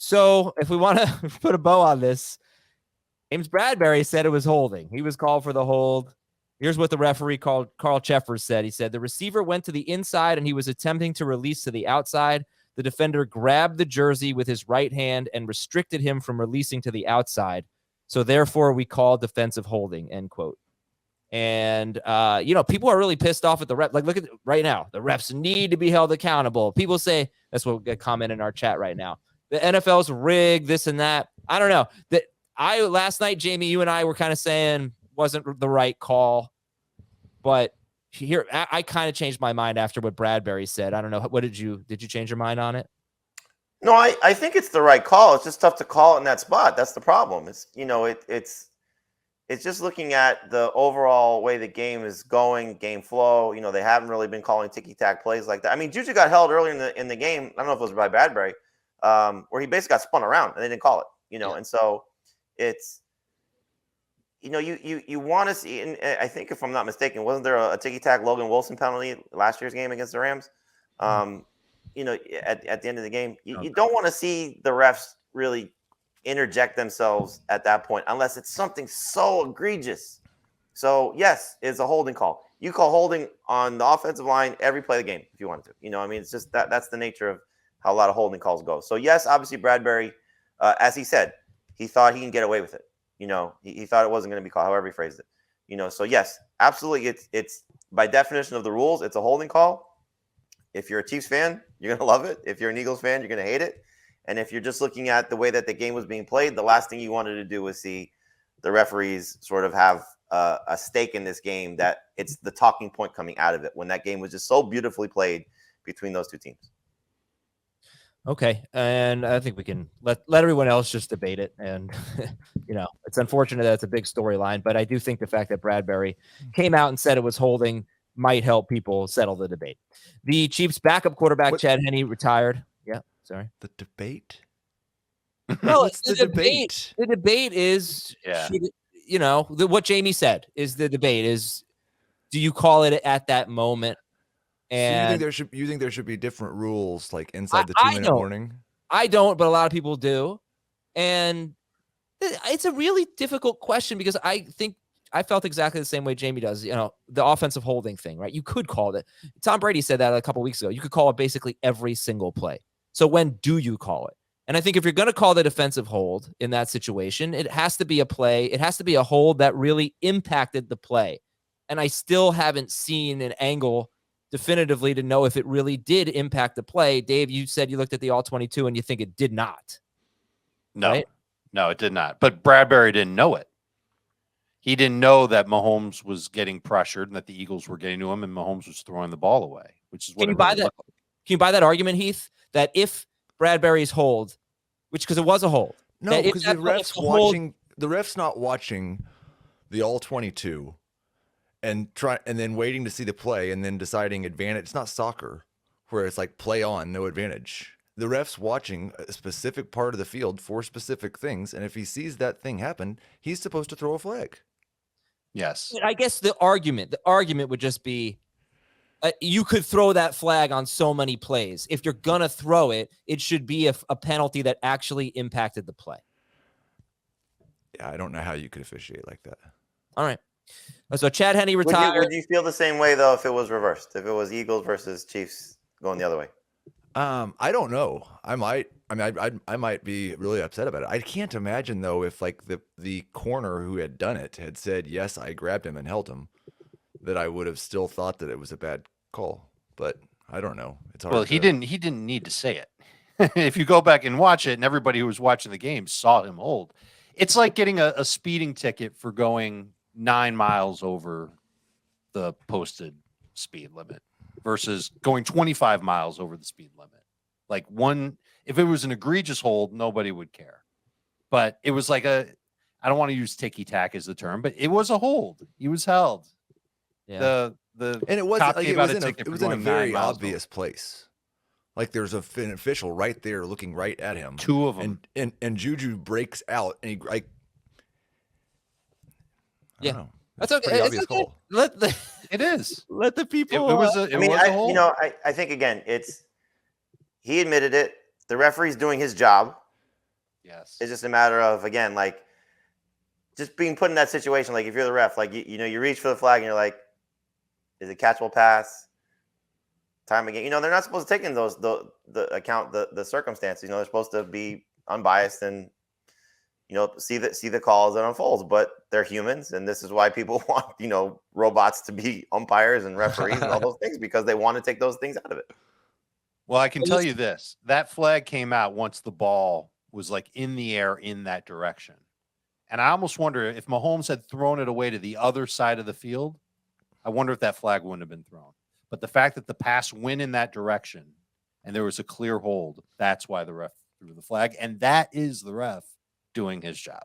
So if we want to put a bow on this, James Bradberry said it was holding. He was called for the hold. Here's what the referee called Carl Cheffers said. He said the receiver went to the inside and he was attempting to release to the outside. The defender grabbed the jersey with his right hand and restricted him from releasing to the outside. So therefore we call defensive holding, end quote. And, people are really pissed off at the ref. Like, look at right now, the refs need to be held accountable. People say, that's what we comment in our chat right now. The NFL's rigged, this and that. I don't know. Last night, Jamie, you and I were kind of saying wasn't the right call, but here I kind of changed my mind after what Bradberry said. I don't know. What did you change your mind on it? No, I think it's the right call. It's just tough to call it in that spot. That's the problem. It's just looking at the overall way the game is going, game flow. They haven't really been calling ticky-tack plays like that. I mean, JuJu got held earlier in the game. I don't know if it was by Bradberry, where he basically got spun around and they didn't call it. And so it's you want to see. And I think if I'm not mistaken, wasn't there a ticky-tack Logan Wilson penalty last year's game against the Rams? At the end of the game, you don't want to see the refs really interject themselves at that point unless it's something so egregious. So yes, it's a holding call. You call holding on the offensive line every play of the game if you wanted to. It's just that's the nature of how a lot of holding calls go. So yes, obviously Bradberry, as he said, he thought he can get away with it. He thought it wasn't going to be called, however he phrased it. So yes, absolutely, it's by definition of the rules, it's a holding call. If you're a Chiefs fan, you're going to love it. If you're an Eagles fan, you're going to hate it. And if you're just looking at the way that the game was being played, the last thing you wanted to do was see the referees sort of have a stake in this game, that it's the talking point coming out of it when that game was just so beautifully played between those two teams. Okay. And I think we can let everyone else just debate it. And, it's unfortunate that it's a big storyline, but I do think the fact that Bradberry came out and said it was holding might help people settle the debate. The Chiefs backup quarterback, Chad Henne, retired. Yeah. Sorry. The debate? No, it's the debate. The debate is, what Jamie said is the debate is, do you call it at that moment? And so you think there should be different rules, like inside the 2-minute warning? I don't, but a lot of people do. And it's a really difficult question because I think I felt exactly the same way Jamie does. The offensive holding thing, right? You could call it. Tom Brady said that a couple weeks ago. You could call it basically every single play. So when do you call it? And I think if you're going to call the defensive hold in that situation, it has to be a play. It has to be a hold that really impacted the play. And I still haven't seen an angle definitively to know if it really did impact the play. Dave, you said you looked at the All-22 and you think it did not. No, right? No, it did not. But Bradberry didn't know it. He didn't know that Mahomes was getting pressured and that the Eagles were getting to him and Mahomes was throwing the ball away, which is what Can you buy that argument, Heath, that if Bradberry's hold, because it was a hold. No, because the ref's not watching the All-22 and then waiting to see the play and then deciding advantage. It's not soccer where it's like play on, no advantage. The ref's watching a specific part of the field for specific things, and if he sees that thing happen, he's supposed to throw a flag. Yes. I guess the argument would just be, you could throw that flag on so many plays. If you're going to throw it, it should be a penalty that actually impacted the play. Yeah, I don't know how you could officiate like that. All right. So Chad Henne retired. Would you feel the same way, though, if it was reversed? If it was Eagles versus Chiefs going the other way? I don't know. I might be really upset about it. I can't imagine, though, if like the corner who had done it had said, yes, I grabbed him and held him, that I would have still thought that it was a bad call. But I don't know. It's hard. Well, he didn't need to say it. If you go back and watch it, and everybody who was watching the game saw him hold, it's like getting a speeding ticket for going 9 miles over the posted speed limit versus going 25 miles over the speed limit. Like if it was an egregious hold, nobody would care. But it was like I don't want to use ticky-tack as the term, but it was a hold. He was held. Yeah. And it wasn't like it was in a very obvious place. Like there's an official right there looking right at him. Two of them. And JuJu breaks out and he like I don't know. That's okay. Pretty obvious call. It is. Let the people. It was a hold. I think again, he admitted it. The referee's doing his job. Yes. It's just a matter of, again, like just being put in that situation. Like if you're the ref, like you reach for the flag and you're like, is it catchable pass? Time again. They're not supposed to take in the circumstances. They're supposed to be unbiased and see the calls that unfolds. But they're humans, and this is why people want robots to be umpires and referees and all those things, because they want to take those things out of it. Well, I can tell you this: that flag came out once the ball was like in the air in that direction, and I almost wonder if Mahomes had thrown it away to the other side of the field. I wonder if that flag wouldn't have been thrown. But the fact that the pass went in that direction and there was a clear hold, that's why the ref threw the flag. And that is the ref doing his job.